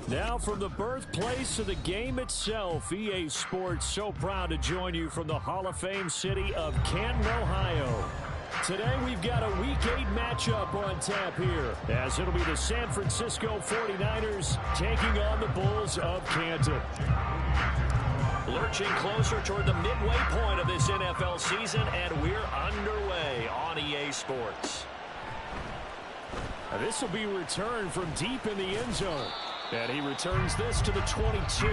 Now from the birthplace of the game itself, EA Sports so proud to join you from the Hall of Fame city of Canton, Ohio. Today we've got a Week 8 matchup on tap here, as it'll be the San Francisco 49ers taking on the Bulls of Canton. Lurching closer toward the midway point of this NFL season, and we're underway on EA Sports. Now, this will be returned from deep in the end zone. And he returns this to the 22.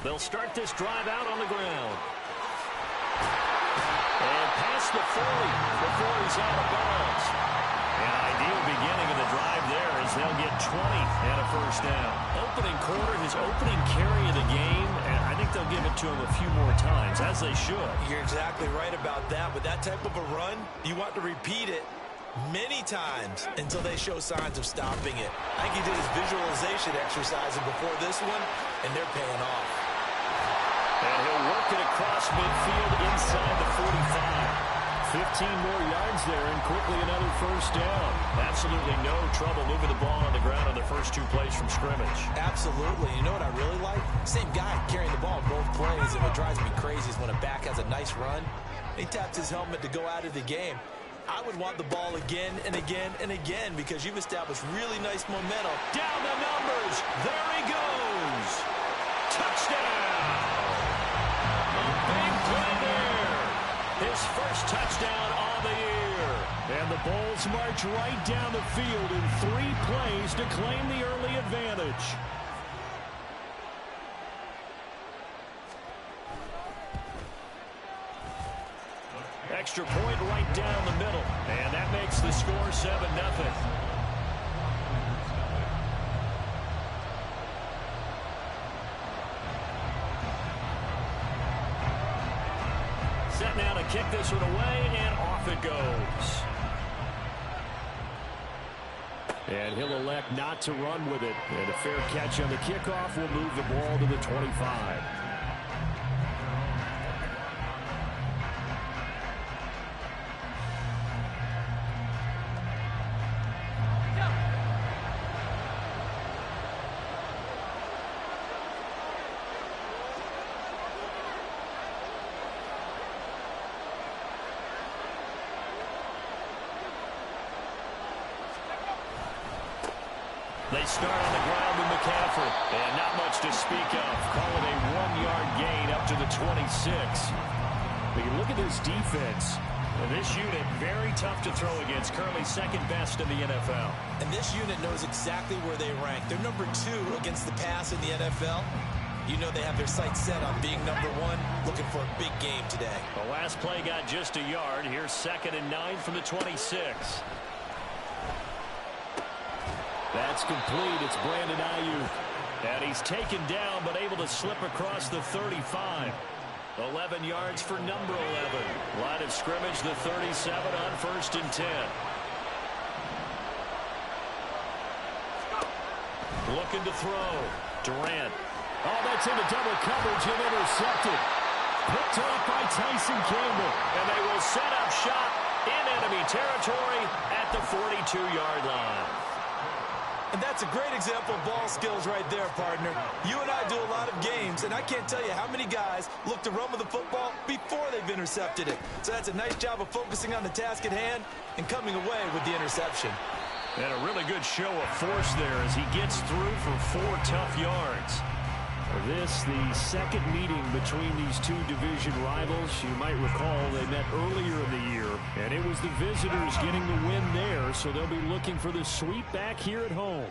They'll start this drive out on the ground. And past the 40 before he's out of bounds. An ideal beginning of the drive there as they'll get 20 and a first down. Opening quarter, his opening carry of the game, and I think they'll give it to him a few more times, as they should. You're exactly right about that. With that type of a run, you want to repeat it many times until they show signs of stopping it. I think he did his visualization exercising before this one, and they're paying off. And he'll work it across midfield inside the 45. 15 more yards there, and quickly another first down. Absolutely no trouble moving the ball on the ground on the first 2 plays from scrimmage. Absolutely. You know what I really like? Same guy carrying the ball in both plays, and what drives me crazy is when a back has a nice run, he taps his helmet to go out of the game. I would want the ball again and again and again because you've established really nice momentum. Down the numbers. There he goes. Touchdown. A big play there. His first touchdown on the year. And the Bulls march right down the field in 3 plays to claim the early advantage. Extra point right down the middle. And that makes the score 7-0. Set now to kick this one away, and off it goes. And he'll elect not to run with it. And a fair catch on the kickoff will move the ball to the 25. They start on the ground with McCaffrey. And not much to speak of. Call it a 1-yard gain up to the 26. But you look at this defense. This unit, very tough to throw against. Currently second best in the NFL. And this unit knows exactly where they rank. They're number 2 against the pass in the NFL. You know they have their sights set on being number 1, looking for a big game today. The last play got just a yard. Here's 2nd and 9 from the 26. That's complete. It's Brandon Ayuk. And he's taken down but able to slip across the 35. 11 yards for number 11. Line of scrimmage, the 37 on 1st and 10. Looking to throw. Durant. Oh, that's into double coverage and intercepted. Picked off by Tyson Campbell. And they will set up shop in enemy territory at the 42-yard line. And that's a great example of ball skills right there, partner. You and I do a lot of games, and I can't tell you how many guys look to run with the football before they've intercepted it. So that's a nice job of focusing on the task at hand and coming away with the interception. And a really good show of force there as he gets through for 4 tough yards. This, the second meeting between these 2 division rivals. You might recall they met earlier in the year, and it was the visitors getting the win there, so they'll be looking for the sweep back here at home.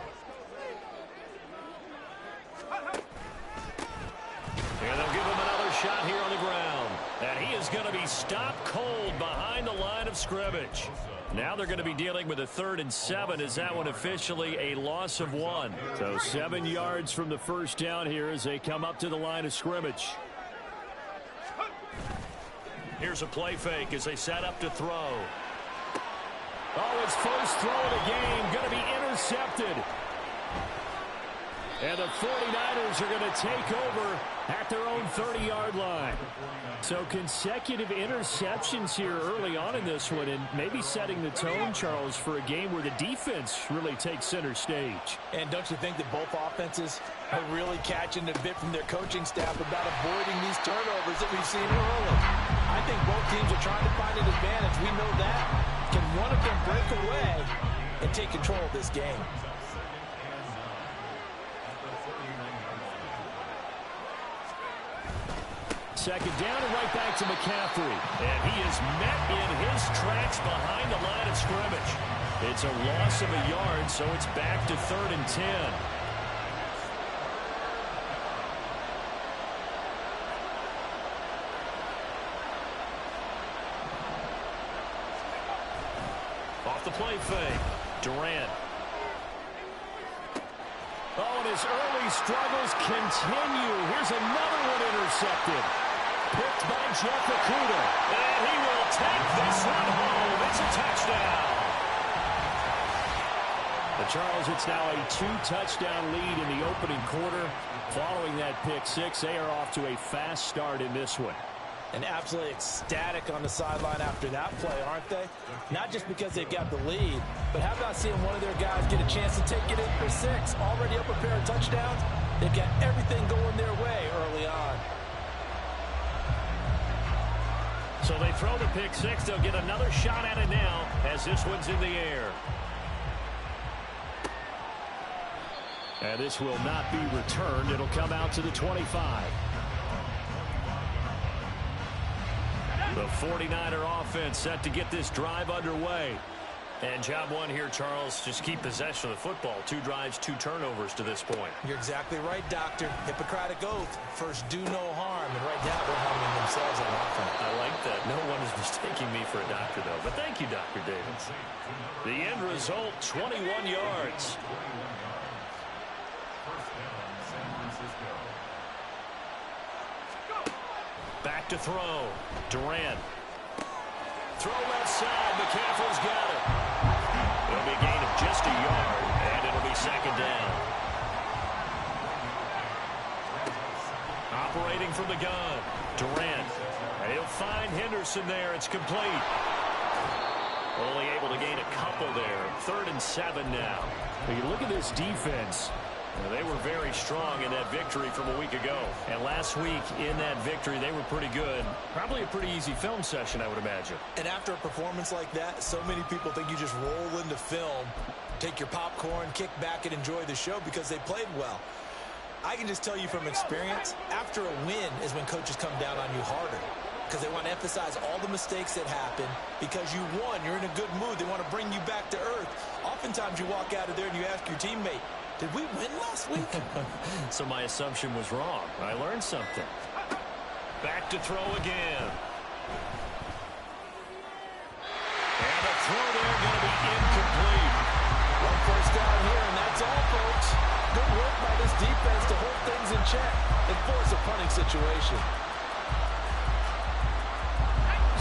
And they'll give him another shot here on the ground. And he is going to be stopped cold behind the line of scrimmage. Now they're going to be dealing with a 3rd and 7. Is that one officially a loss of 1? So 7 yards from the first down here as they come up to the line of scrimmage. Here's a play fake as they set up to throw. Oh, his first throw of the game going to be intercepted. And the 49ers are going to take over at their own 30-yard line. So consecutive interceptions here early on in this one, and maybe setting the tone, Charles, for a game where the defense really takes center stage. And don't you think that both offenses are really catching a bit from their coaching staff about avoiding these turnovers that we've seen early? I think both teams are trying to find an advantage. We know that. Can one of them break away and take control of this game? Second down and right back to McCaffrey. And he is met in his tracks behind the line of scrimmage. It's a loss of a yard, so it's back to 3rd and 10. Off the play fake. Durant. Oh, and his early struggles continue. Here's another one intercepted. Picked by Jeff Okuda. And he will take this one home. It's a touchdown. But Charles, it's now a 2-touchdown lead in the opening quarter. Following that pick six, they are off to a fast start in this one. And absolutely ecstatic on the sideline after that play, aren't they? Not just because they've got the lead, but how about seeing one of their guys get a chance to take it in for 6? Already up a pair of touchdowns. They've got everything going their way early on. So they throw the pick six. They'll get another shot at it now as this one's in the air. And this will not be returned. It'll come out to the 25. The 49er offense set to get this drive underway. And job one here, Charles, just keep possession of the football. 2 drives, 2 turnovers to this point. You're exactly right, Doctor. Hippocratic oath. First, do no harm. And right now, they're harming themselves on offense. I like that. No one is mistaking me for a doctor, though. But thank you, Dr. Davis. The end result, 21 yards. Back to throw. Durant. Throw left side. McCaffrey's got it. It'll be a gain of just a yard, and it'll be second down. Operating from the gun. Durant. And he'll find Henderson there. It's complete. Only able to gain a couple there. 3rd and 7 now. When you look at this defense, they were very strong in that victory from a week ago. And last week in that victory, they were pretty good. Probably a pretty easy film session, I would imagine. And after a performance like that, so many people think you just roll into film, take your popcorn, kick back, and enjoy the show because they played well. I can just tell you from experience, after a win is when coaches come down on you harder because they want to emphasize all the mistakes that happen. Because you won, you're in a good mood. They want to bring you back to earth. Oftentimes you walk out of there and you ask your teammate, did we win last week? So my assumption was wrong. I learned something. Back to throw again. And the throw there going to be incomplete. One first down here, and that's all, folks. Good work by this defense to hold things in check and force a punting situation.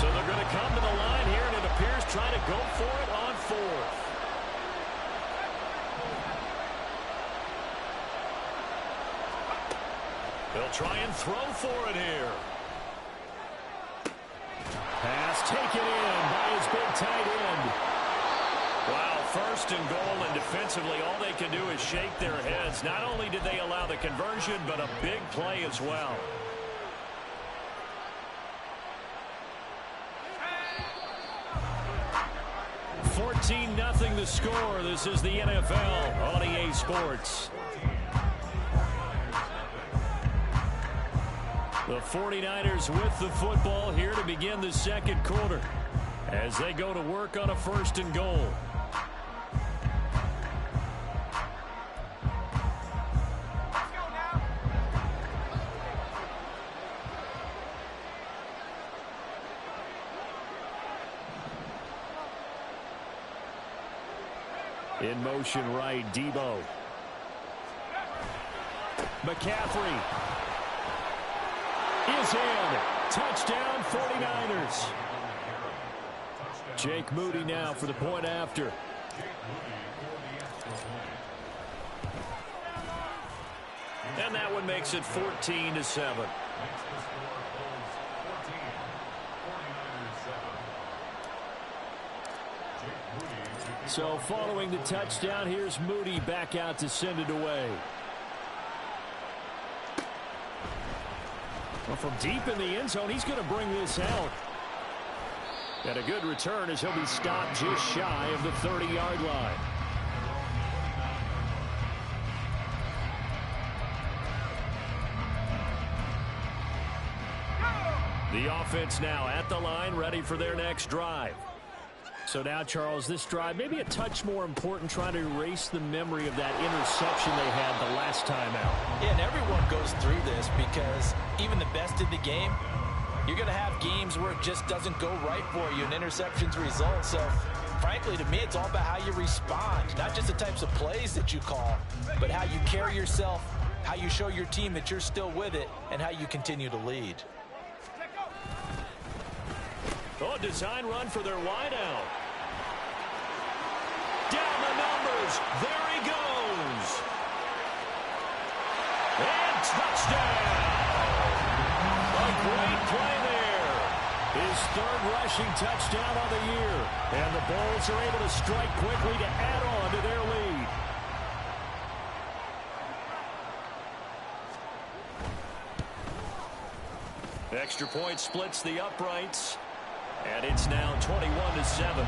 So they're going to come to the line here, and it appears trying to go for it on 4th. They'll try and throw for it here. Pass taken in by his big tight end. Wow, 1st and goal, and defensively all they can do is shake their heads. Not only did they allow the conversion, but a big play as well. $14-0 the score. This is the NFL on EA Sports. The 49ers with the football here to begin the second quarter as they go to work on a 1st and goal. In motion right, Debo. McCaffrey is in. Touchdown 49ers. Jake Moody now for the point after. And that one makes it 14-7. So following the touchdown, here's Moody back out to send it away. Well, from deep in the end zone, he's going to bring this out. And a good return as he'll be stopped just shy of the 30-yard line. The offense now at the line, ready for their next drive. So now, Charles, this drive maybe a touch more important, trying to erase the memory of that interception they had the last time out. Yeah, and everyone goes through this because even the best in the game, you're going to have games where it just doesn't go right for you, and interceptions result. So, frankly, to me, it's all about how you respond, not just the types of plays that you call, but how you carry yourself, how you show your team that you're still with it, and how you continue to lead. Oh, design run for their wideout. Down the numbers. There he goes. And touchdown. A great play there. His third rushing touchdown on the year. And the Bulls are able to strike quickly to add on to their lead. Extra point splits the uprights. And it's now 21-7.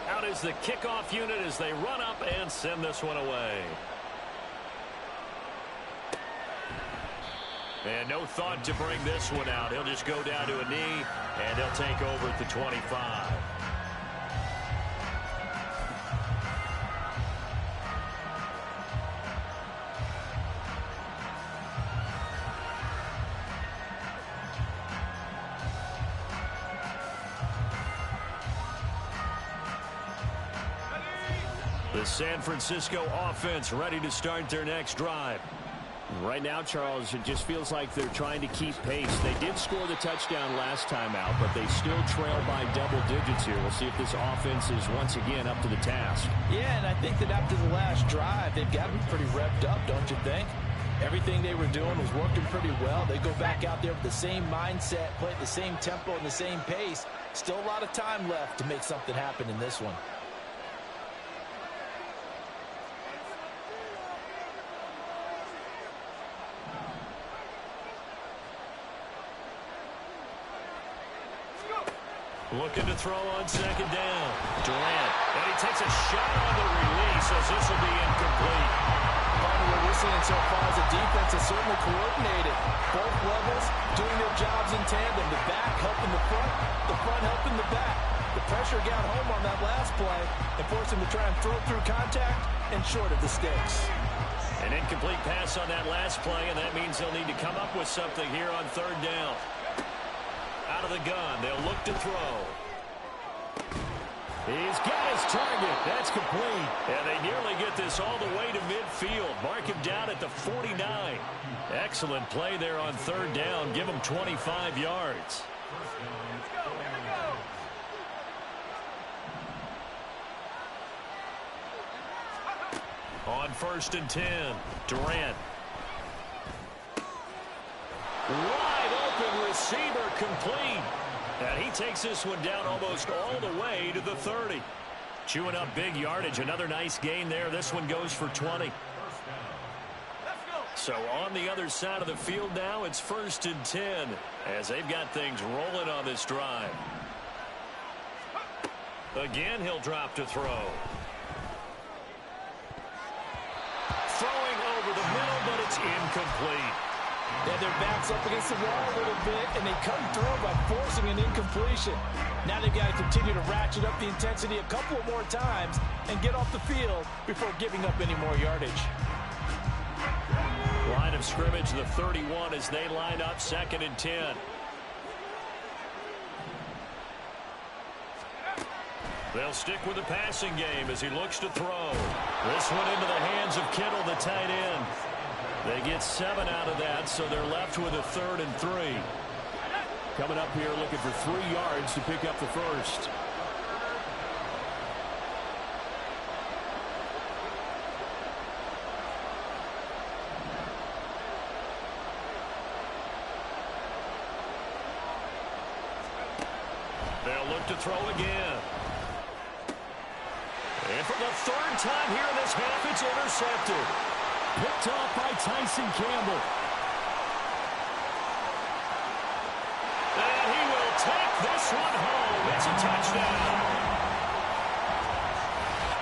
Out is the kickoff unit as they run up and send this one away. And no thought to bring this one out. He'll just go down to a knee, and he'll take over at the 25. The San Francisco offense ready to start their next drive. Right now, Charles, it just feels like they're trying to keep pace. They did score the touchdown last time out, but they still trail by double digits here. We'll see if this offense is once again up to the task. Yeah, and I think that after the last drive, they've got to be pretty revved up, don't you think? Everything they were doing was working pretty well. They go back out there with the same mindset, play at the same tempo and the same pace. Still a lot of time left to make something happen in this one. Looking to throw on second down. Durant. And he takes a shot on the release as this will be incomplete. What we're seeing so far is the defense is certainly coordinated. Both levels doing their jobs in tandem. The back helping the front helping the back. The pressure got home on that last play and forced him to try and throw through contact and short of the sticks. An incomplete pass on that last play, and that means they'll need to come up with something here on third down. Out of the gun, they'll look to throw. He's got his target. That's complete. And they nearly get this all the way to midfield. Mark him down at the 49. Excellent play there on third down. Give him 25 yards. On 1st and 10, Durant. Wide open receiver complete. And he takes this one down almost all the way to the 30. Chewing up big yardage. Another nice gain there. This one goes for 20. So on the other side of the field now, it's 1st and 10 as they've got things rolling on this drive. Again, he'll drop to throw. Throwing over the middle, but it's incomplete. Yeah, their back's up against the wall a little bit, and they come through by forcing an incompletion. Now they've got to continue to ratchet up the intensity a couple more times and get off the field before giving up any more yardage. Line of scrimmage, the 31 as they line up 2nd and 10. They'll stick with the passing game as he looks to throw. This one into the hands of Kittle, the tight end. They get 7 out of that, so they're left with a 3rd and 3. Coming up here looking for 3 yards to pick up the first. They'll look to throw again. And for the 3rd time here in this half, it's intercepted. Picked off by Tyson Campbell. And he will take this one home. It's a touchdown.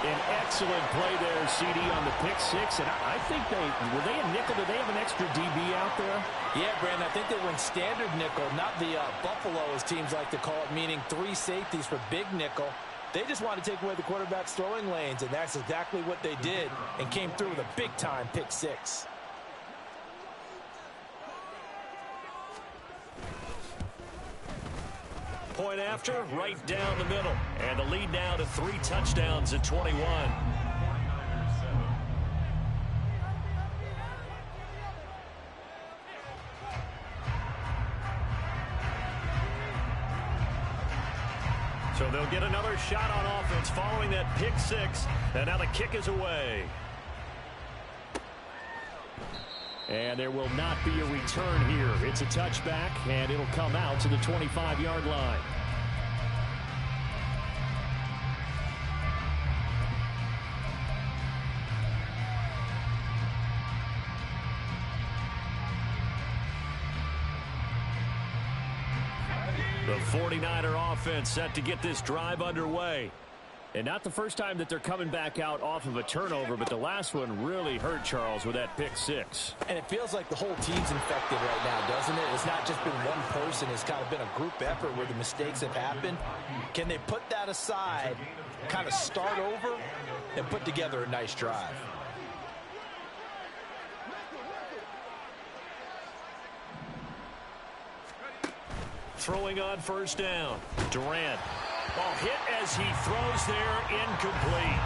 An excellent play there, CD, on the pick 6. And I think were they a nickel? Did they have an extra DB out there? Yeah, Brandon, I think they were in standard nickel, not the Buffalo, as teams like to call it, meaning 3 safeties for big nickel. They just want to take away the quarterback's throwing lanes, and that's exactly what they did and came through with a big-time pick 6. Point after, right down the middle. And the lead now to 3 touchdowns at 21. So they'll get another shot on offense following that pick 6. And now the kick is away. And there will not be a return here. It's a touchback, and it'll come out to the 25-yard line. The 49er offense set to get this drive underway. And not the first time that they're coming back out off of a turnover, but the last one really hurt Charles with that pick 6. And it feels like the whole team's infected right now, doesn't it? It's not just been one person. It's kind of been a group effort where the mistakes have happened. Can they put that aside, kind of start over, and put together a nice drive? Throwing on first down. Durant. Ball hit as he throws there, incomplete.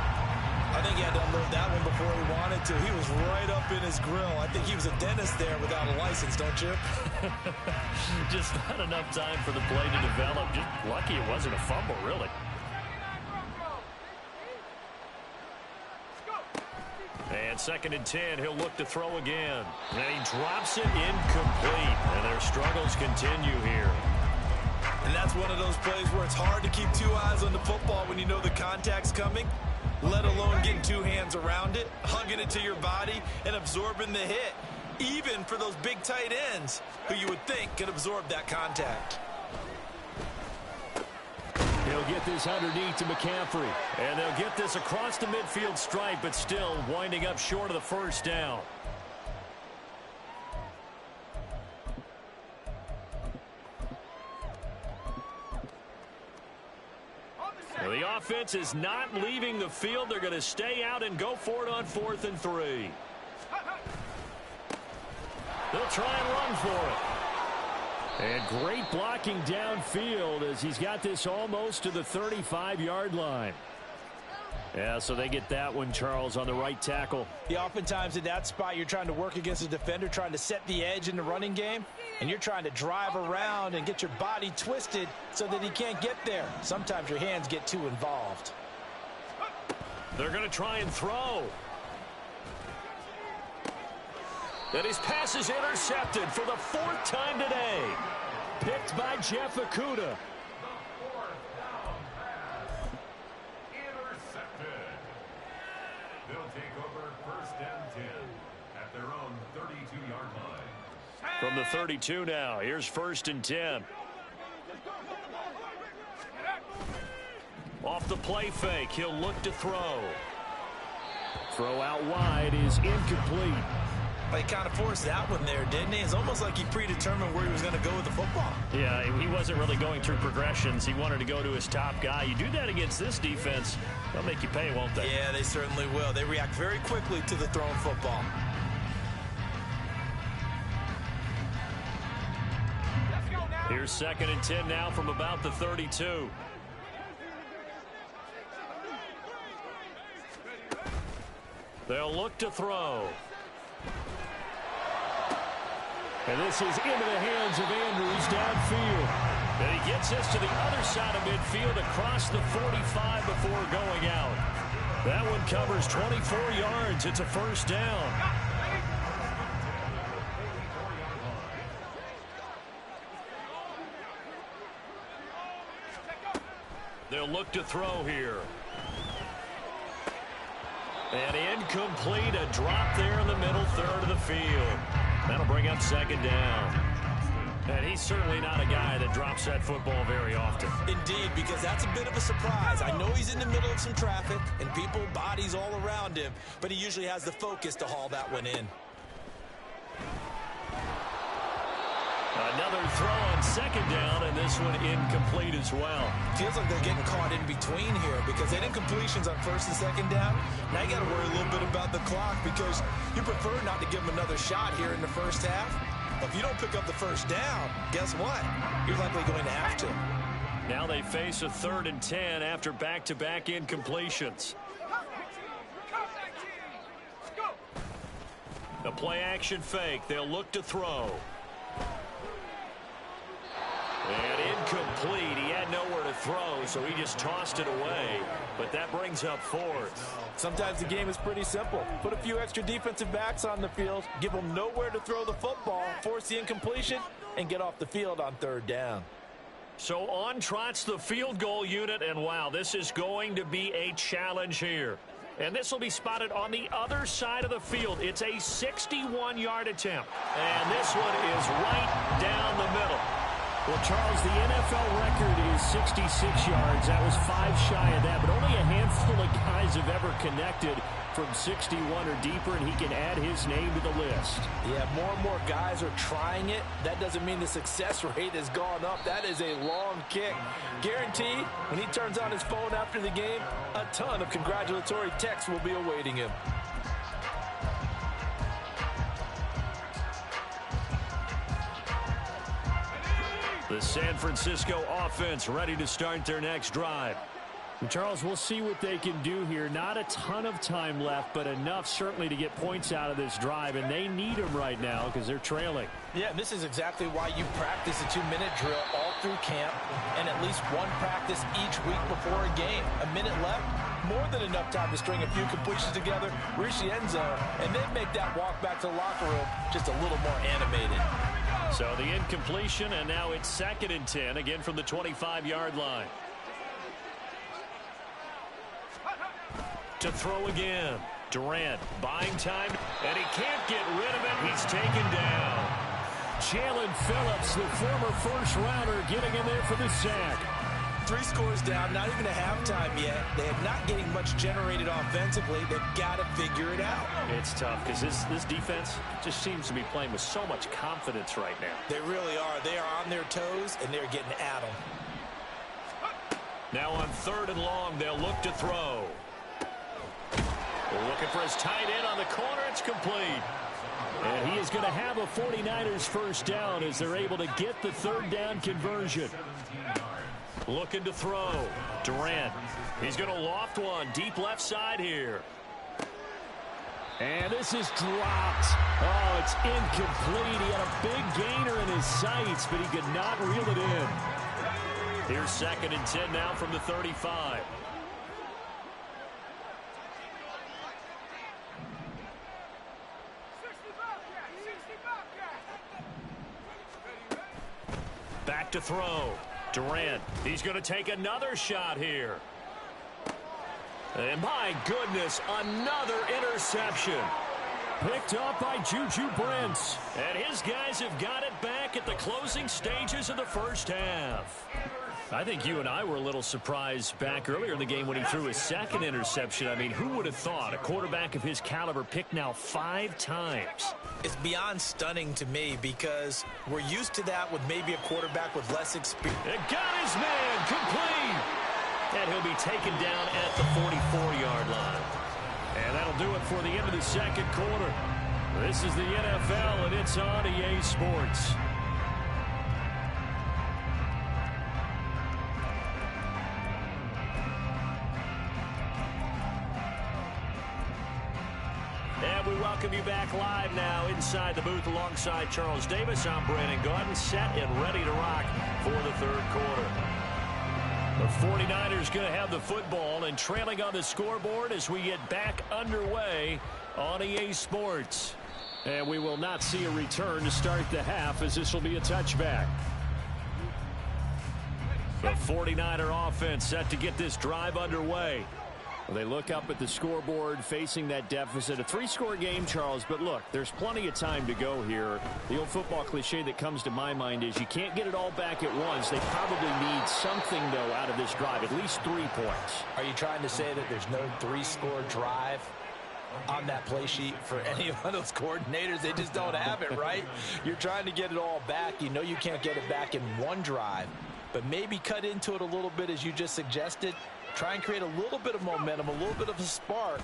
I think he had to unload that one before he wanted to. He was right up in his grill. I think he was a dentist there without a license, don't you? Just not enough time for the play to develop. Just lucky it wasn't a fumble, really. And 2nd and 10, he'll look to throw again. And he drops it incomplete. And their struggles continue here. And that's one of those plays where it's hard to keep 2 eyes on the football when you know the contact's coming, let alone getting 2 hands around it, hugging it to your body, and absorbing the hit, even for those big tight ends who you would think could absorb that contact. He'll get this underneath to McCaffrey. And they'll get this across the midfield stripe, but still winding up short of the first down. Now the offense is not leaving the field. They're going to stay out and go for it on 4th and 3. They'll try and run for it. And great blocking downfield as he's got this almost to the 35-yard line. Yeah, so they get that one, Charles, on the right tackle. Yeah, oftentimes in that spot, you're trying to work against a defender, trying to set the edge in the running game, and you're trying to drive around and get your body twisted so that he can't get there. Sometimes your hands get too involved. They're going to try and throw. And his pass is intercepted for the 4th time today. Picked by Jeff Okudah. From the 32 now, here's 1st and 10. Off the play fake, he'll look to throw. Throw out wide is incomplete. He kind of forced that one there, didn't he? It's almost like he predetermined where he was going to go with the football. Yeah, he wasn't really going through progressions. He wanted to go to his top guy. You do that against this defense, they'll make you pay, won't they? Yeah, they certainly will. They react very quickly to the thrown football. Here's 2nd and 10 now from about the 32. They'll look to throw. And this is into the hands of Andrews downfield. And he gets this to the other side of midfield across the 45 before going out. That one covers 24 yards. It's a first down. They'll look to throw here. And incomplete, a drop there in the middle third of the field. That'll bring up second down. And he's certainly not a guy that drops that football very often. Indeed, because that's a bit of a surprise. I know he's in the middle of some traffic and people, bodies all around him, but he usually has the focus to haul that one in. Another throw on second down, and this one incomplete as well. Feels like they're getting caught in between here because they didn't completions on first and second down. Now you got to worry a little bit about the clock because you prefer not to give them another shot here in the first half. But if you don't pick up the first down, guess what? You're likely going to have to. Now they face a 3rd and 10 after back-to-back incompletions. The play-action fake. They'll look to throw. And incomplete. He had nowhere to throw, so he just tossed it away. But that brings up 4th. Sometimes the game is pretty simple. Put a few extra defensive backs on the field, give them nowhere to throw the football, force the incompletion, and get off the field on 3rd down. So on trots the field goal unit, and wow, this is going to be a challenge here. And this will be spotted on the other side of the field. It's a 61-yard attempt. And this one is right down the middle. Well, Charles, the NFL record is 66 yards. That was 5 shy of that, but only a handful of guys have ever connected from 61 or deeper, and he can add his name to the list. Yeah, more and more guys are trying it. That doesn't mean the success rate has gone up. That is a long kick. Guaranteed, when he turns on his phone after the game, a ton of congratulatory texts will be awaiting him. The San Francisco offense ready to start their next drive. And Charles, we'll see what they can do here. Not a ton of time left, but enough certainly to get points out of this drive, and they need them right now because they're trailing. Yeah, this is exactly why you practice a 2-minute drill all through camp and at least one practice each week before a game. A minute left, more than enough time to string a few completions together, reach the end zone, and then make that walk back to the locker room just a little more animated. So the incompletion, and now it's 2nd and 10, again from the 25-yard line. To throw again. Durant buying time, and he can't get rid of it. He's taken down. Jalen Phillips, the former first-rounder, getting in there for the sack. 3 scores down, not even a halftime yet. They are not getting much generated offensively. They've got to figure it out. It's tough because this defense just seems to be playing with so much confidence right now. They really are. They are on their toes, and they're getting at them. Now on 3rd and long, they'll look to throw. Looking for his tight end on the corner. It's complete. And he is going to have a 49ers first down as they're able to get the 3rd down conversion. Looking to throw. Durant. He's going to loft one deep left side here. And this is dropped. Oh, it's incomplete. He had a big gainer in his sights, but he could not reel it in. Here's 2nd and 10 now from the 35. Back to throw. Durant, he's going to take another shot here. And my goodness, another interception. Picked up by Juju Brents. And his guys have got it back at the closing stages of the first half. I think you and I were a little surprised back earlier in the game when he threw his 2nd interception. I mean, who would have thought a quarterback of his caliber picked now 5 times? It's beyond stunning to me because we're used to that with maybe a quarterback with less experience. It got his man complete. And he'll be taken down at the 44-yard line. And that'll do it for the end of the 2nd quarter. This is the NFL, and it's on EA Sports. welcome you back live now inside the booth alongside Charles Davis. I'm Brandon Gaudin, set and ready to rock for the third quarter. The 49ers going to have the football and trailing on the scoreboard as we get back underway on EA Sports. And we will not see a return to start the half, as this will be a touchback. The 49er offense set to get this drive underway. They look up at the scoreboard facing that deficit. A three-score game, Charles, but look, there's plenty of time to go here. The old football cliche that comes to my mind is you can't get it all back at once. They probably need something, though, out of this drive, at least 3 points. Are you trying to say that there's no three-score drive on that play sheet for any one of those coordinators? They just don't have it, right? You're trying to get it all back. You know you can't get it back in one drive, but maybe cut into it a little bit as you just suggested. Try and create a little bit of momentum, a little bit of a spark.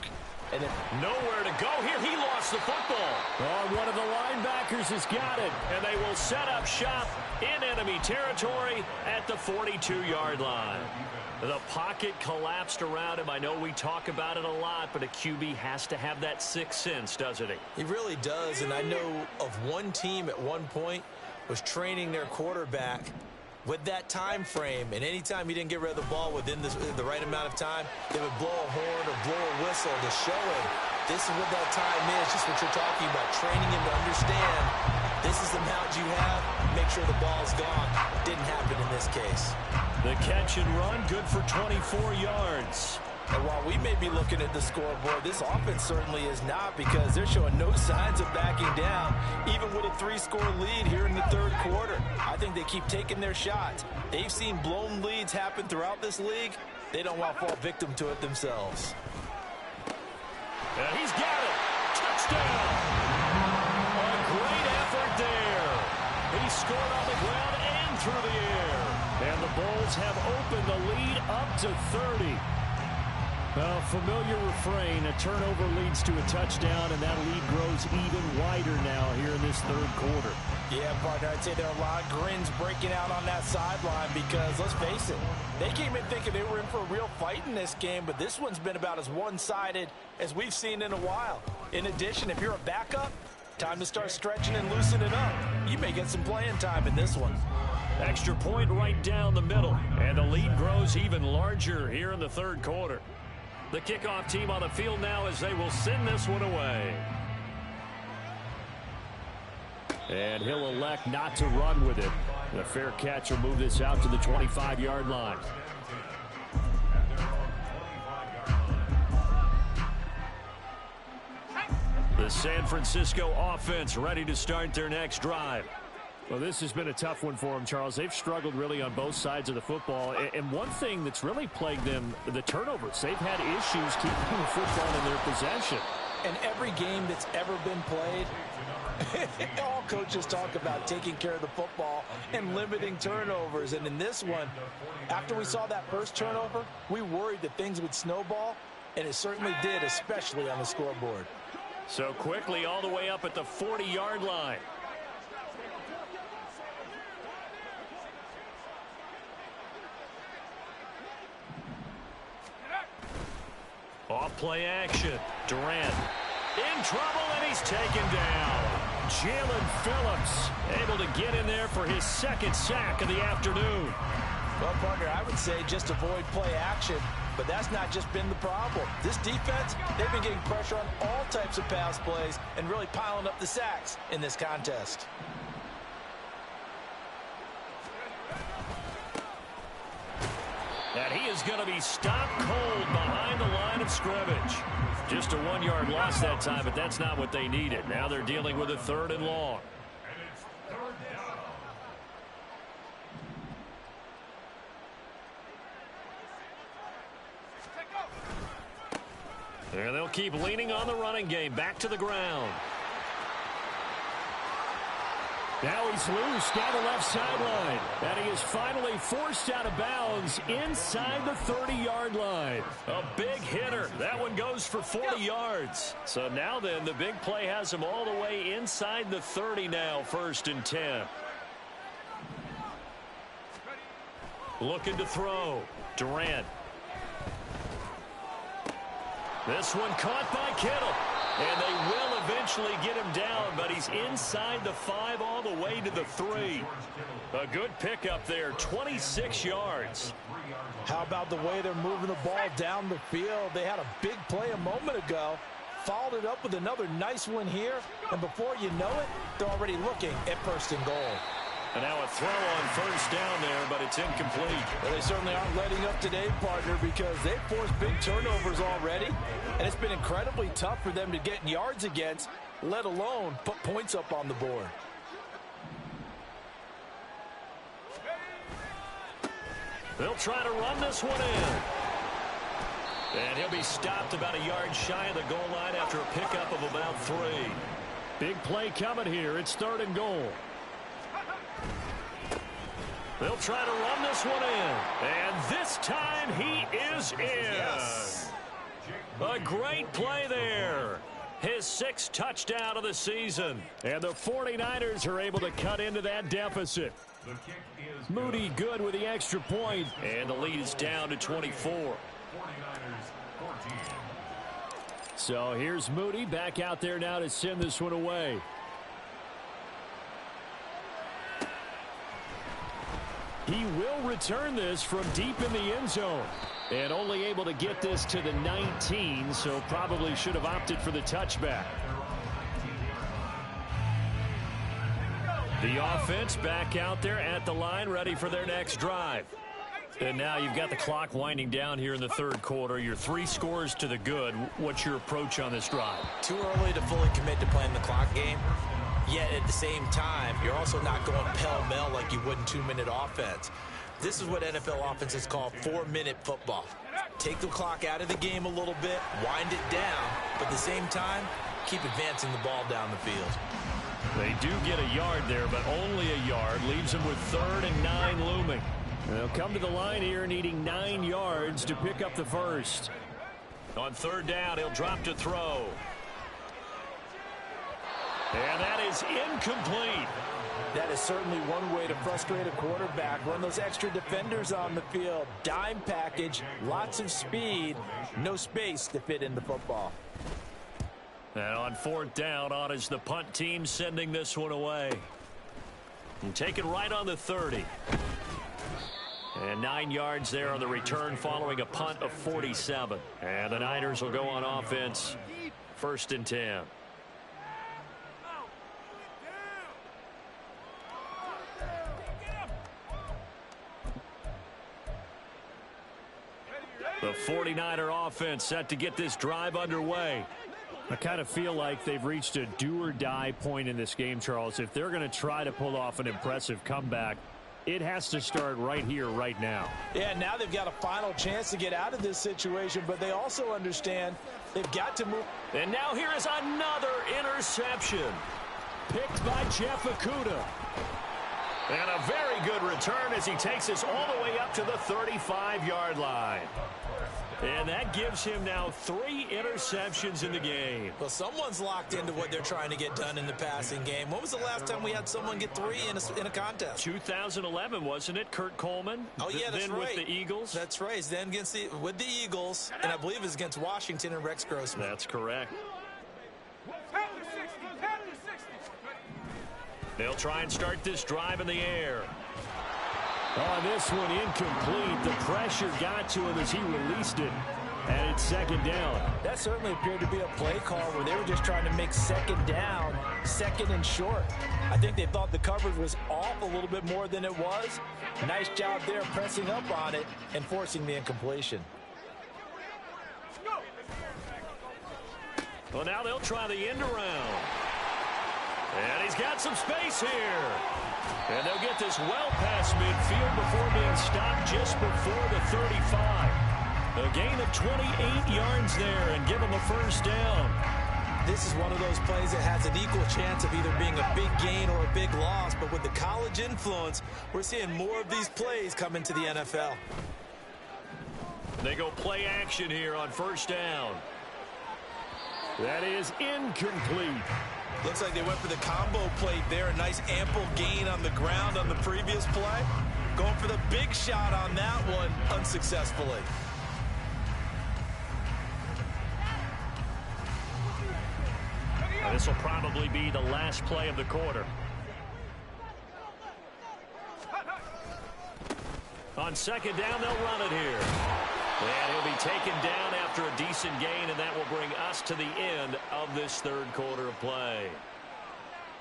And then nowhere to go here. He lost the football. Oh, one of the linebackers has got it. And they will set up shop in enemy territory at the 42-yard line. The pocket collapsed around him. I know we talk about it a lot, but a QB has to have that sixth sense, doesn't he? He really does. And I know of one team at one point was training their quarterback with that time frame, and anytime he didn't get rid of the ball within the right amount of time, they would blow a horn or blow a whistle to show him this is what that time is, just what you're talking about, training him to understand this is the amount you have, make sure the ball's gone. Didn't happen in this case. The catch and run, good for 24 yards. And while we may be looking at the scoreboard, this offense certainly is not, because they're showing no signs of backing down, even with a 3-score lead here in the third quarter. I think they keep taking their shots. They've seen blown leads happen throughout this league. They don't want to fall victim to it themselves. And he's got it. Touchdown. A great effort there. He scored on the ground and through the air. And the Bulls have opened the lead up to 30. Well, familiar refrain, a turnover leads to a touchdown, and that lead grows even wider now here in this third quarter. Yeah, partner, I'd say there are a lot of grins breaking out on that sideline because, let's face it, they came in thinking they were in for a real fight in this game, but this one's been about as one-sided as we've seen in a while. In addition, if you're a backup, time to start stretching and loosening up. You may get some playing time in this one. Extra point right down the middle, and the lead grows even larger here in the third quarter. The kickoff team on the field now as they will send this one away. And he'll elect not to run with it. The fair catch will move this out to the 25-yard line. The San Francisco offense ready to start their next drive. Well, this has been a tough one for them, Charles. They've struggled really on both sides of the football. And one thing that's really plagued them, the turnovers. They've had issues keeping the football in their possession. And every game that's ever been played, all coaches talk about taking care of the football and limiting turnovers. And in this one, after we saw that first turnover, we worried that things would snowball, and it certainly did, especially on the scoreboard. So quickly all the way up at the 40-yard line. Off play action. Durant in trouble, and he's taken down. Jalen Phillips able to get in there for his second sack of the afternoon. Well, partner, I would say just avoid play action, but that's not just been the problem. This defense, they've been getting pressure on all types of pass plays and really piling up the sacks in this contest. And he is going to be stopped cold behind the line of scrimmage. Just a 1-yard loss that time, but that's not what they needed. Now they're dealing with a 3rd and long. And they'll keep leaning on the running game. Back to the ground. Now he's loose down the left sideline. And he is finally forced out of bounds inside the 30-yard line. A big hitter. That one goes for 40 yards. So now then, the big play has him all the way inside the 30 now, 1st and 10. Looking to throw. Durant. This one caught by Kittle. And they will eventually get him down, but he's inside the 5 all the way to the 3. A good pickup there, 26 yards. How about the way they're moving the ball down the field? They had a big play a moment ago, followed it up with another nice one here, and before you know it, they're already looking at 1st and goal. And now a throw on 1st down there, but it's incomplete. Well, they certainly aren't letting up today, partner, because they've forced big turnovers already, and it's been incredibly tough for them to get yards against, let alone put points up on the board. They'll try to run this one in. And he'll be stopped about a yard shy of the goal line after a pickup of about 3. Big play coming here. It's 3rd and goal. They'll try to run this one in. And this time he is in. Yes. A great play there. His 6th touchdown of the season. And the 49ers are able to cut into that deficit. Moody good with the extra point. And the lead is down to 24. So here's Moody back out there now to send this one away. He will return this from deep in the end zone. And only able to get this to the 19, so probably should have opted for the touchback. The offense back out there at the line, ready for their next drive. And now you've got the clock winding down here in the 3rd quarter. Your 3 scores to the good. What's your approach on this drive? Too early to fully commit to playing the clock game. Yet at the same time, you're also not going pell-mell like you would in 2-minute offense. This is what NFL offenses call 4-minute football. Take the clock out of the game a little bit, wind it down, but at the same time, keep advancing the ball down the field. They do get a yard there, but only a yard. Leaves them with 3rd and 9 looming. They'll come to the line here needing 9 yards to pick up the 1st. On 3rd down, he'll drop to throw. And that is incomplete. That is certainly one way to frustrate a quarterback. Run those extra defenders on the field. Dime package, lots of speed, no space to fit in the football. And on 4th down, on is the punt team sending this one away. And take it right on the 30. And 9 yards there on the return following a punt of 47. And the Niners will go on offense. 1st and 10. The 49er offense set to get this drive underway. I kind of feel like they've reached a do-or-die point in this game, Charles. If they're going to try to pull off an impressive comeback, it has to start right here, right now. Yeah, now they've got a final chance to get out of this situation, but they also understand they've got to move. And now here is another interception. Picked by Jeff Okudah. And a very good return as he takes us all the way up to the 35-yard line. And that gives him now 3 interceptions in the game. Well, someone's locked into what they're trying to get done in the passing game. When was the last time we had someone get 3 in a contest? 2011, wasn't it? Kurt Coleman. Oh, yeah, that's then right. With the Eagles. That's right. Then with the Eagles, and I believe it's against Washington and Rex Grossman. That's correct. They'll try and start this drive in the air. On this one, incomplete. The pressure got to him as he released it, and it's 2nd down. That certainly appeared to be a play call where they were just trying to make 2nd down, 2nd and short. I think they thought the coverage was off a little bit more than it was. Nice job there pressing up on it and forcing the incompletion. Well, now they'll try the end around. And he's got some space here. And they'll get this well past midfield before being stopped just before the 35. A gain of 28 yards there and give them a 1st down. This is one of those plays that has an equal chance of either being a big gain or a big loss. But with the college influence, we're seeing more of these plays come into the NFL. They go play action here on 1st down. That is incomplete. Looks like they went for the combo plate there. A nice ample gain on the ground on the previous play. Going for the big shot on that one unsuccessfully. This will probably be the last play of the quarter. On second down, they'll run it here. And he'll be taken down after a decent gain, and that will bring us to the end of this third quarter of play.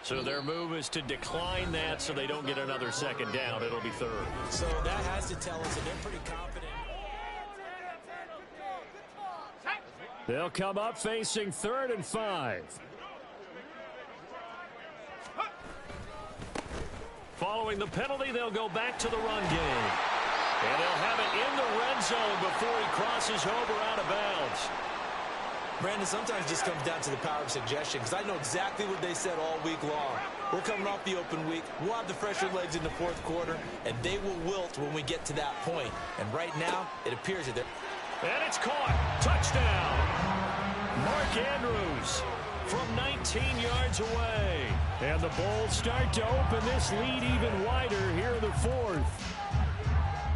So their move is to decline that so they don't get another second down. It'll be third. So that has to tell us that they're pretty confident. They'll come up facing 3rd and 5. Following the penalty, they'll go back to the run game. And they'll have it in the red zone before he crosses over out of bounds. Brandon, sometimes it just comes down to the power of suggestion, because I know exactly what they said all week long. We're coming off the open week. We'll have the fresher legs in the fourth quarter, and they will wilt when we get to that point. And right now, it appears that they're... And it's caught. Touchdown. Mark Andrews from 19 yards away. And the Bulls start to open this lead even wider here in the fourth.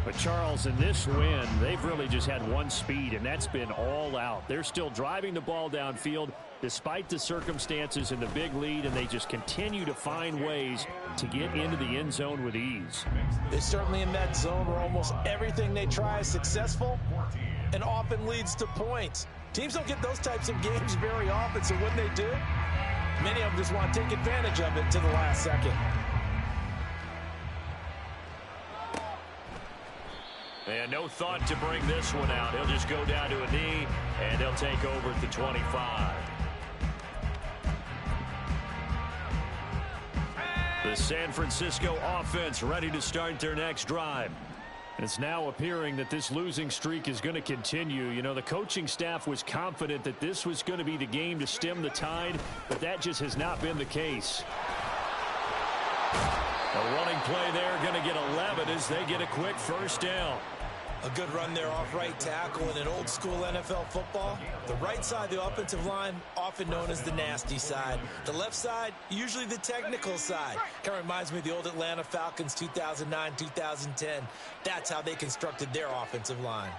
But Charles, in this win, they've really just had one speed, and that's been all out. They're still driving the ball downfield despite the circumstances and the big lead, and they just continue to find ways to get into the end zone with ease. They're certainly in that zone where almost everything they try is successful and often leads to points. Teams don't get those types of games very often, so when they do, many of them just want to take advantage of it to the last second. And no thought to bring this one out. He'll just go down to a knee, and they'll take over at the 25. The San Francisco offense ready to start their next drive. And it's now appearing that this losing streak is going to continue. You know, the coaching staff was confident that this was going to be the game to stem the tide, but that just has not been the case. A running play there, going to get 11 as they get a quick first down. A good run there off right tackle in an old school NFL football. The right side of the offensive line, often known as the nasty side. The left side, usually the technical side. Kind of reminds me of the old Atlanta Falcons 2009, 2010. That's how they constructed their offensive line.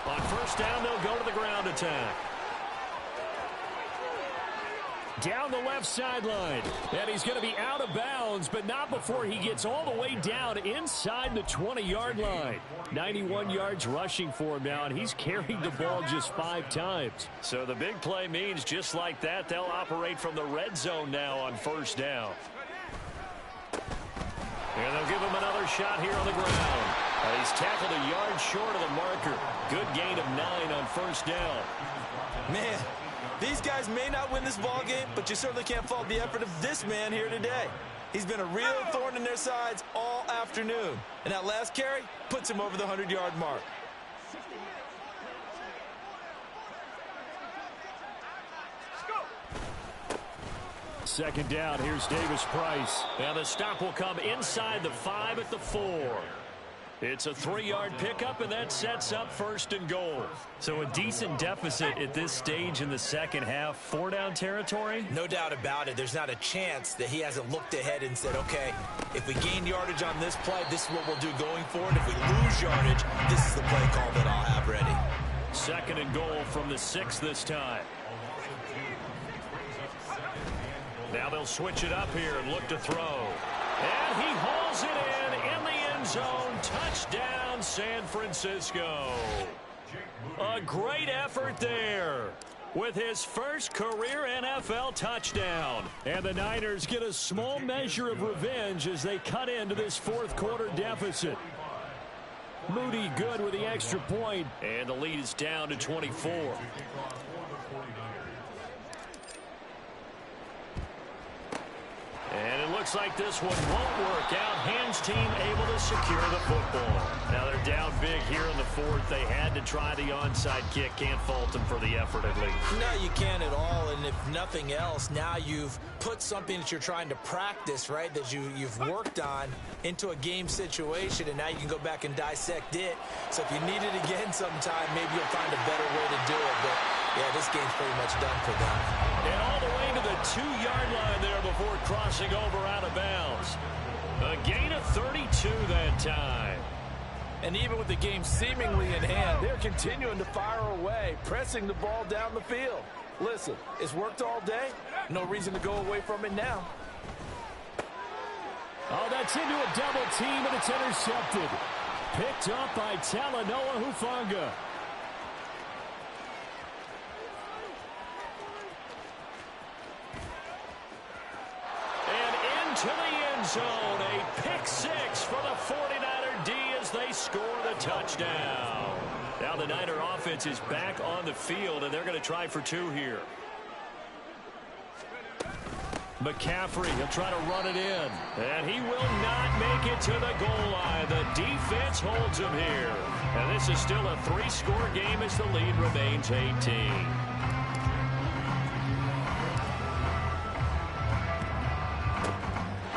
On first down, they'll go to the ground attack. Down the left sideline. And he's going to be out of bounds, but not before he gets all the way down inside the 20-yard line. 91 yards rushing for him now, and he's carried the ball just 5 times. So the big play means just like that, they'll operate from the red zone now on first down. And they'll give him another shot here on the ground. And he's tackled a yard short of the marker. Good gain of 9 on first down. Man, these guys may not win this ball game, but you certainly can't fault the effort of this man here today. He's been a real thorn in their sides all afternoon. And that last carry puts him over the 100-yard mark. Second down, here's Davis Price. And the stop will come inside the 5 at the 4. It's a 3-yard pickup, and that sets up first and goal. So a decent deficit at this stage in the second half. 4-down territory? No doubt about it. There's not a chance that he hasn't looked ahead and said, okay, if we gain yardage on this play, this is what we'll do going forward. If we lose yardage, this is the play call that I'll have ready. Second and goal from the 6 this time. Now they'll switch it up here and look to throw. And he hauls it in the end zone. Touchdown, San Francisco. A great effort there with his first career NFL touchdown. And the Niners get a small measure of revenge as they cut into this fourth quarter deficit. Moody good with the extra point, and the lead is down to 24. And it looks like this one won't work out. Hands team able to secure the football. Now they're down big here in the fourth. They had to try the onside kick. Can't fault them for the effort at least. No, you can't at all. And if nothing else, now you've put something that you're trying to practice, right, that you've worked on into a game situation, and now you can go back and dissect it. So if you need it again sometime, maybe you'll find a better way to do it. But, yeah, this game's pretty much done for them. And all the way to the 2-yard line there before crossing over out of bounds. A gain of 32 that time. And even with the game seemingly in hand, they're continuing to fire away, pressing the ball down the field. Listen, it's worked all day. No reason to go away from it now. Oh, that's into a double team, and it's intercepted. Picked up by Talanoa Hufanga. And into the end zone. A pick six for the 49er D as they score the touchdown. Now the Niner offense is back on the field, and they're going to try for two here. McCaffrey, he'll try to run it in. And he will not make it to the goal line. The defense holds him here. And this is still a three-score game as the lead remains 18.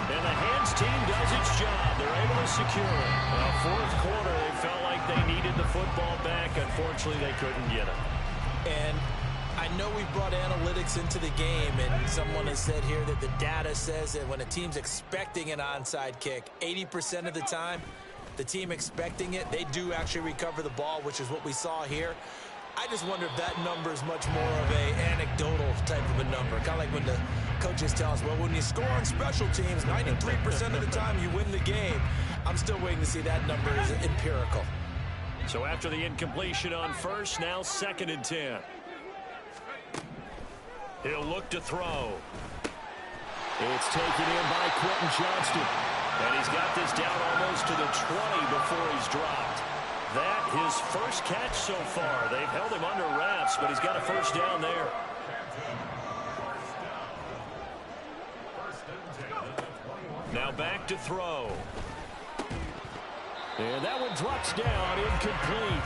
And the hands team does its job. They're able to secure it. Well, fourth quarter, they felt like they needed the football back. Unfortunately, they couldn't get it. And I know we brought analytics into the game, and someone has said here that the data says that when a team's expecting an onside kick, 80% of the time, the team expecting it, they do actually recover the ball, which is what we saw here. I just wonder if that number is much more of a anecdotal type of a number. Kind of like when the coaches tell us, well, when you score on special teams, 93% of the time you win the game. I'm still waiting to see that number is empirical. So after the incompletion on first, now 2nd and 10. He'll look to throw. It's taken in by Quentin Johnston. And he's got this down almost to the 20 before he's dropped. That his first catch so far. They've held him under wraps, but he's got a first down there. Now back to throw. And that one drops down, incomplete.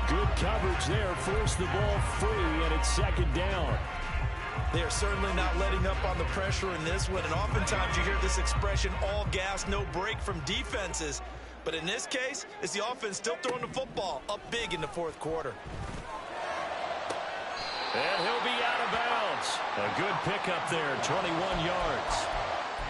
Good coverage there, forced the ball free, and it's 2nd down. They are certainly not letting up on the pressure in this one, and oftentimes you hear this expression, all gas, no break from defenses. But in this case, it's the offense still throwing the football up big in the fourth quarter. And he'll be out of bounds. A good pickup there, 21 yards.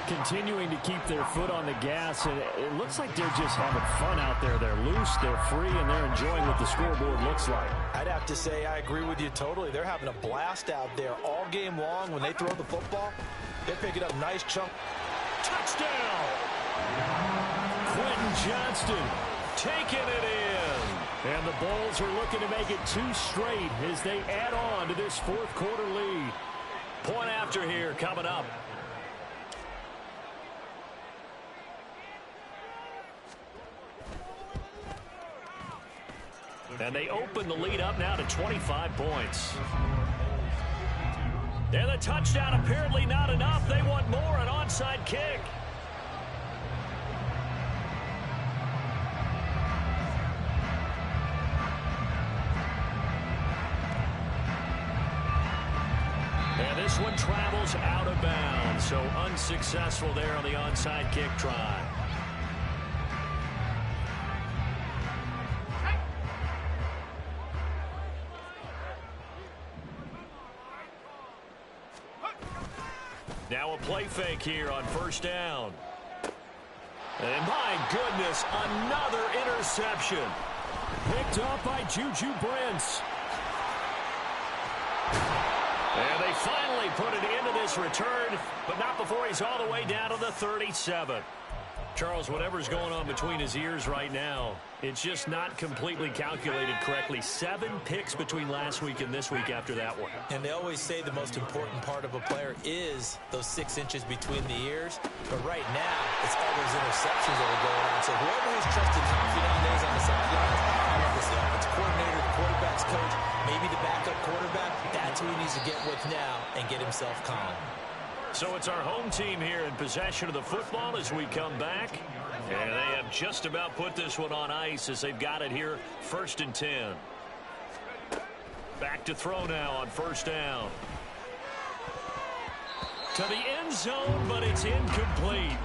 Continuing to keep their foot on the gas, and it looks like they're just having fun out there. They're loose, they're free, and they're enjoying what the scoreboard looks like. I'd have to say I agree with you totally. They're having a blast out there all game long. When they throw the football, they're picking up nice chunk. Touchdown! Quentin Johnston taking it in. And the Bulls are looking to make it 2 straight as they add on to this fourth quarter lead. Point after here coming up. And they open the lead up now to 25 points. And the touchdown apparently not enough. They want more, an onside kick. And this one travels out of bounds. So unsuccessful there on the onside kick try. Now a play fake here on first down. And my goodness, another interception. Picked up by Juju Brents. And they finally put it into this return, but not before he's all the way down to the 37. Charles, whatever's going on between his ears right now, it's just not completely calculated correctly. 7 picks between last week and this week after that one. And they always say the most important part of a player is those 6 inches between the ears. But right now, it's all those interceptions that are going on. So whoever his trusted confidant is on the sidelines, the offense coordinator, the quarterback's coach, maybe the backup quarterback, that's who he needs to get with now and get himself calm. So it's our home team here in possession of the football as we come back. And they have just about put this one on ice as they've got it here, 1st and 10. Back to throw now on first down. To the end zone, but it's incomplete.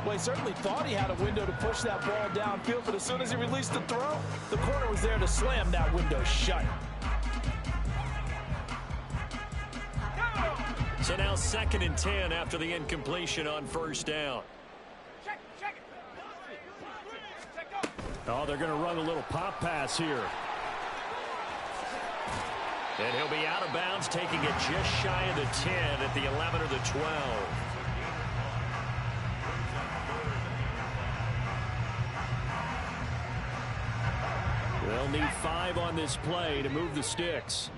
Well, he certainly thought he had a window to push that ball downfield, but as soon as he released the throw, the corner was there to slam that window shut. So now 2nd and 10 after the incompletion on first down. Oh, they're going to run a little pop pass here. And he'll be out of bounds, taking it just shy of the 10 at the 11 or the 12. They'll need 5 on this play to move the sticks.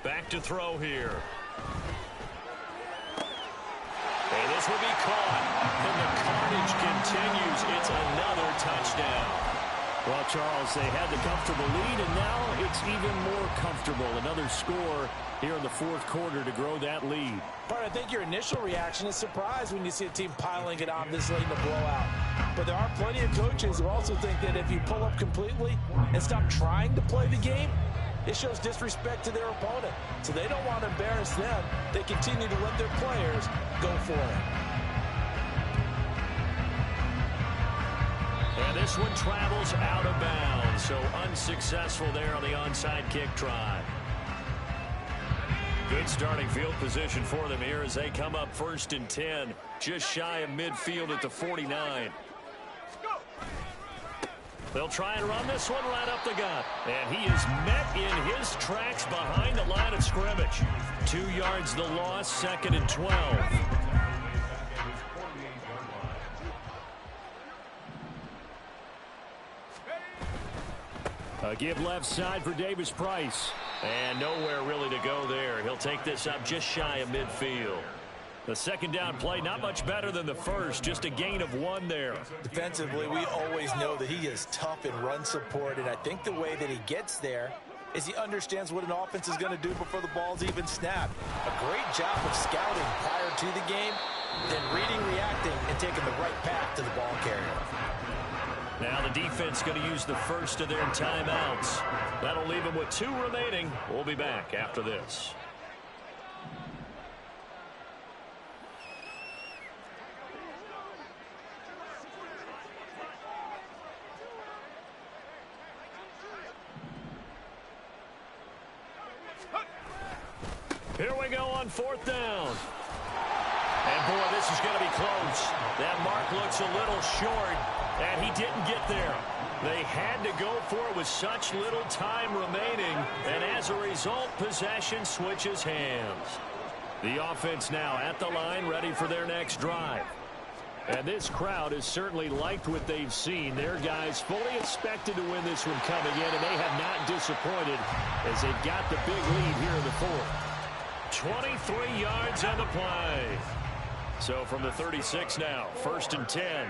Back to throw here. And this will be caught. And the carnage continues. It's another touchdown. Well, Charles, they had the comfortable lead, and now it's even more comfortable. Another score here in the fourth quarter to grow that lead. Bart, I think your initial reaction is surprise when you see a team piling it on this late in the blowout. But there are plenty of coaches who also think that if you pull up completely and stop trying to play the game, it shows disrespect to their opponent. So they don't want to embarrass them. They continue to let their players go for it. And this one travels out of bounds, so unsuccessful there on the onside kick try. Good starting field position for them here as they come up 1st and 10, just shy of midfield at the 49. They'll try and run this one right up the gut. And he is met in his tracks behind the line of scrimmage. 2 yards the loss, 2nd and 12. A give left side for Davis Price. And nowhere really to go there. He'll take this up just shy of midfield. The second down play, not much better than the first. Just a gain of 1 there. Defensively, we always know that he is tough in run support. And I think the way that he gets there is he understands what an offense is going to do before the ball's even snapped. A great job of scouting prior to the game, then reading, reacting, and taking the right path to the ball carrier. Now the defense going to use the first of their timeouts. That'll leave them with 2 remaining. We'll be back after this. Here we go on 4th down. And boy, this is going to be close. That mark looks a little short, and he didn't get there. They had to go for it with such little time remaining, and as a result, possession switches hands. The offense now at the line, ready for their next drive. And this crowd has certainly liked what they've seen. Their guys fully expected to win this one coming in, and they have not disappointed as they've got the big lead here in the 4th. 23 yards on the play. So from the 36 now, 1st and 10.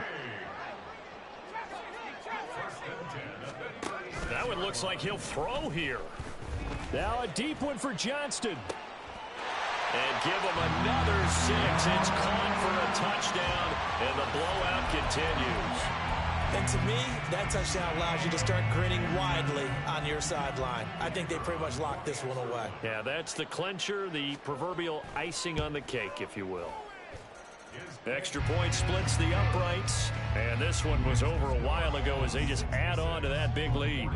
That one looks like he'll throw here. Now a deep one for Johnston. And give him another 6. It's caught for a touchdown, and the blowout continues. And to me, that touchdown allows you to start grinning widely on your sideline. I think they pretty much locked this one away. Yeah, that's the clincher, the proverbial icing on the cake, if you will. Extra point splits the uprights. And this one was over a while ago as they just add on to that big lead.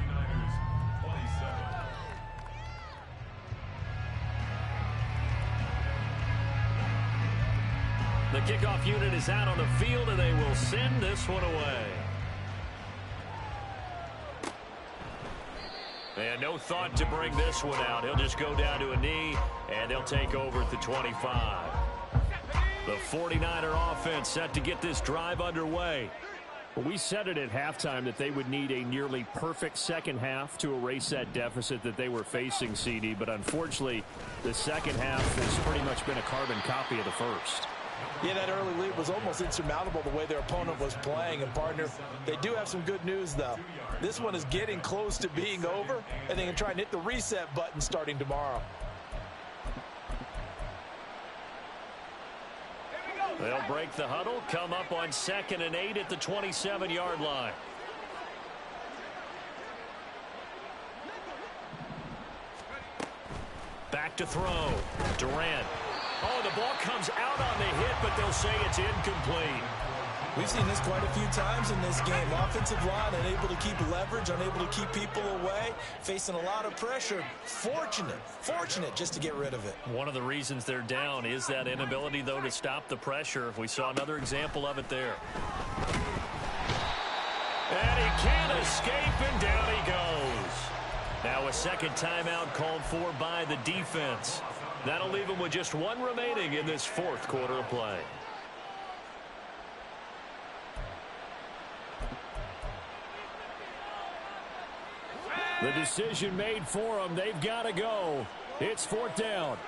The kickoff unit is out on the field, and they will send this one away. And no thought to bring this one out. He'll just go down to a knee, and they'll take over at the 25. The 49er offense set to get this drive underway. We said it at halftime that they would need a nearly perfect second half to erase that deficit that they were facing, CD. But unfortunately, the second half has pretty much been a carbon copy of the first. Yeah, that early lead was almost insurmountable the way their opponent was playing. And, partner, they do have some good news, though. This one is getting close to being over, and they can try and hit the reset button starting tomorrow. They'll break the huddle, come up on 2nd and 8 at the 27-yard line. Back to throw. Durant. Oh, the ball comes out on the hit, but they'll say it's incomplete. We've seen this quite a few times in this game. Offensive line unable to keep leverage, unable to keep people away, facing a lot of pressure. Fortunate just to get rid of it. One of the reasons they're down is that inability, though, to stop the pressure. We saw another example of it there. and down he goes. Now a second timeout called for by the defense. That'll leave him with just one remaining in this fourth quarter of play. The decision made for them. They've got to go. It's fourth down.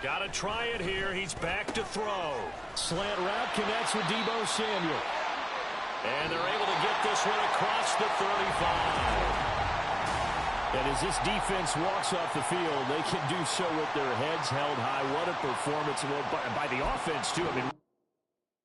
Got to try it here. He's back to throw. Slant route connects with Deebo Samuel. And they're able to get this one across the 35. And as this defense walks off the field, they can do so with their heads held high. What a performance by the offense, too. I mean,